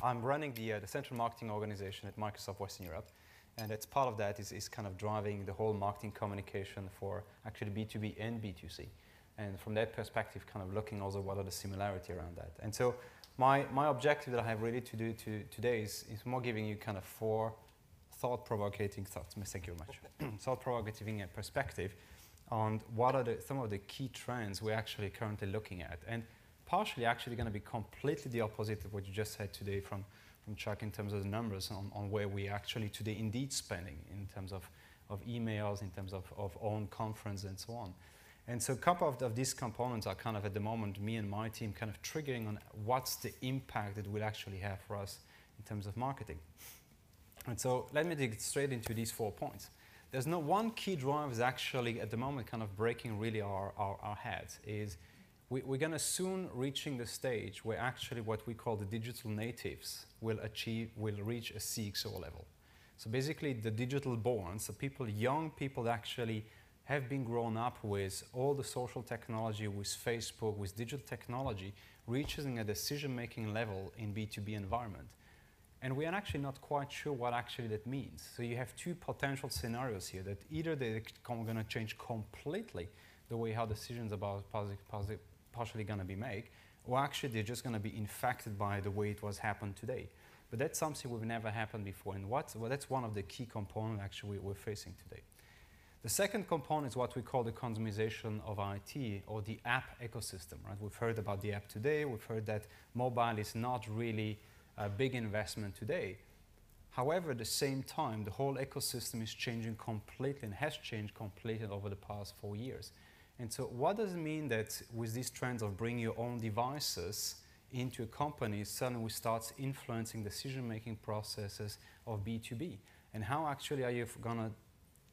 I'm running the central marketing organization at Microsoft Western Europe. And it's part of that is kind of driving the whole marketing communication for actually B2B and B2C. And from that perspective, kind of looking also what are the similarity around that. And so my objective that I have really to do today is more giving you kind of 4 thought-provoking thoughts. Thank you very much. Thought-provoking perspective on what are some of the key trends we're actually currently looking at. And partially actually going to be completely the opposite of what you just said today from Chuck in terms of the numbers on where we actually today indeed spending in terms of emails, in terms of own conference and so on. And so a couple of these components are kind of at the moment, me and my team kind of triggering on what's the impact that will actually have for us in terms of marketing. And so let me dig straight into these 4 points. There's no one key driver is actually at the moment kind of breaking really our heads is we're going to soon reaching the stage where actually what we call the digital natives will reach a CXO level. So basically the digital born, so young people that actually have been grown up with all the social technology, with Facebook, with digital technology, reaching a decision-making level in B2B environment. And we are actually not quite sure what actually that means. So you have 2 potential scenarios here that either they're going to change completely the way how decisions about partially going to be made, or actually they're just going to be infected by the way it was happened today. But that's something we've never happened before, and that's one of the key components actually we're facing today. The second component is what we call the customization of IT or the app ecosystem. Right? We've heard about the app today. We've heard that mobile is not really a big investment today. However, at the same time, the whole ecosystem is changing completely and has changed completely over the past 4 years. And so what does it mean that with these trends of bringing your own devices into a company, suddenly we start influencing decision-making processes of B2B? And how actually are you going to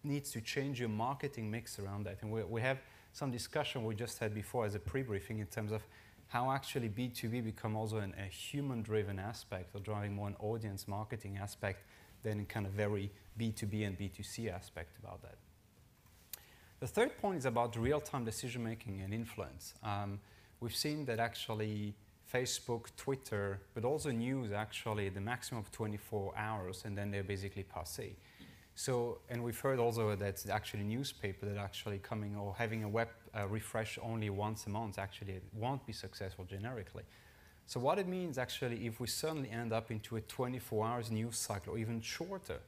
need to change your marketing mix around that? And we have some discussion we just had before as a pre-briefing in terms of how actually B2B become also a human-driven aspect or driving more an audience marketing aspect than kind of very B2B and B2C aspect about that. The third point is about real-time decision-making and influence. We've seen that actually Facebook, Twitter, but also news actually the maximum of 24 hours and then they're basically passé. So, and we've heard also that actually newspaper that actually coming or having a web refresh only once a month actually won't be successful generically. So what it means actually if we suddenly end up into a 24 hours news cycle or even shorter,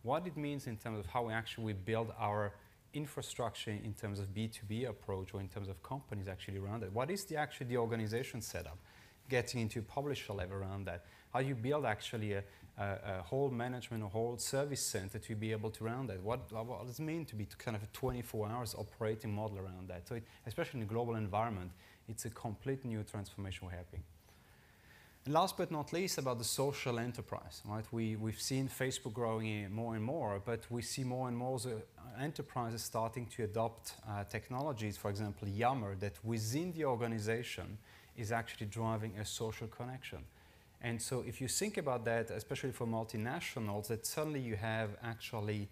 what it means in terms of how we actually build our infrastructure in terms of B2B approach or in terms of companies actually around it. What is actually the organization setup? Getting into publisher level around that. How you build actually a whole management, a whole service center to be able to run that. What does it mean to be kind of a 24 hours operating model around that? So especially in a global environment, it's a complete new transformation we're having. And last but not least, about the social enterprise. Right? We've seen Facebook growing more and more, but we see more and more enterprises starting to adopt technologies, for example, Yammer, that within the organization is actually driving a social connection. And so if you think about that, especially for multinationals, that suddenly you have actually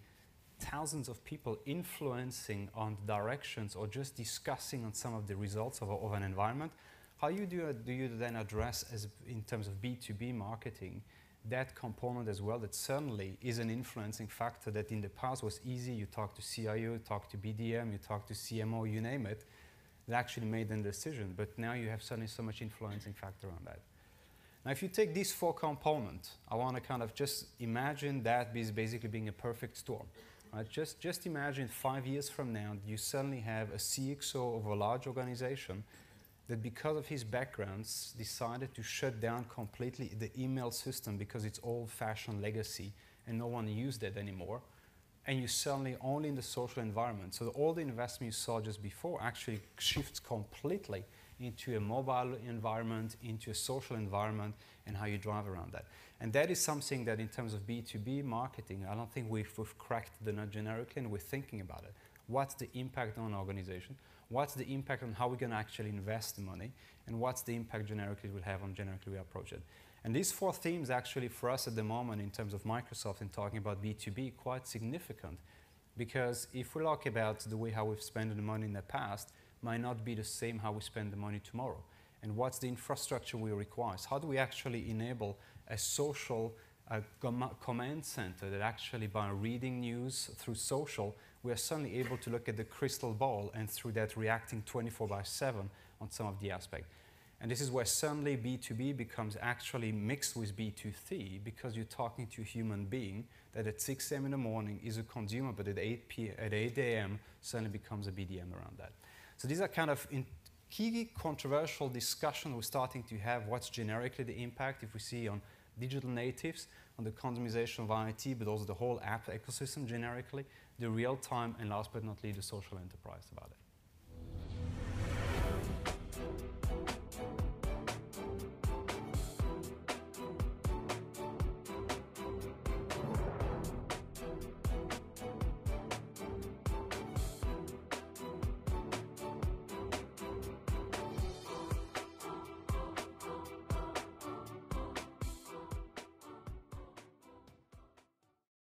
thousands of people influencing on the directions or just discussing on some of the results of an environment, how do you then address, as in terms of B2B marketing, that component as well that certainly is an influencing factor that in the past was easy. You talk to CIO, you talk to BDM, you talk to CMO, you name it, that actually made the decision. But now you have suddenly so much influencing factor on that. Now, if you take these 4 components, I want to kind of just imagine that is basically being a perfect storm. Right? Just imagine 5 years from now, you suddenly have a CXO of a large organization that because of his backgrounds decided to shut down completely the email system because it's old-fashioned legacy and no one used it anymore. And you suddenly only in the social environment. So all the investment you saw just before actually shifts completely into a mobile environment, into a social environment, and how you drive around that. And that is something that in terms of B2B marketing, I don't think we've cracked the nut generically, and we're thinking about it. What's the impact on an organization? What's the impact on how we're going to actually invest the money? And what's the impact generically it will have on generically we approach it? And these 4 themes actually for us at the moment in terms of Microsoft and talking about B2B quite significant. Because if we look about the way how we've spent the money in the past, might not be the same how we spend the money tomorrow. and what's the infrastructure we require. How do we actually enable a social command center that actually, by reading news through social, we are suddenly able to look at the crystal ball and through that reacting 24/7 on some of the aspects. And this is where suddenly B2B becomes actually mixed with B2C, because you're talking to a human being that at 6 a.m. in the morning is a consumer, but at 8 a.m. suddenly becomes a BDM around that. So these are kind of key controversial discussion we're starting to have. What's generically the impact if we see on digital natives, on the customization of IT, but also the whole app ecosystem generically, the real time, and last but not least, the social enterprise about it.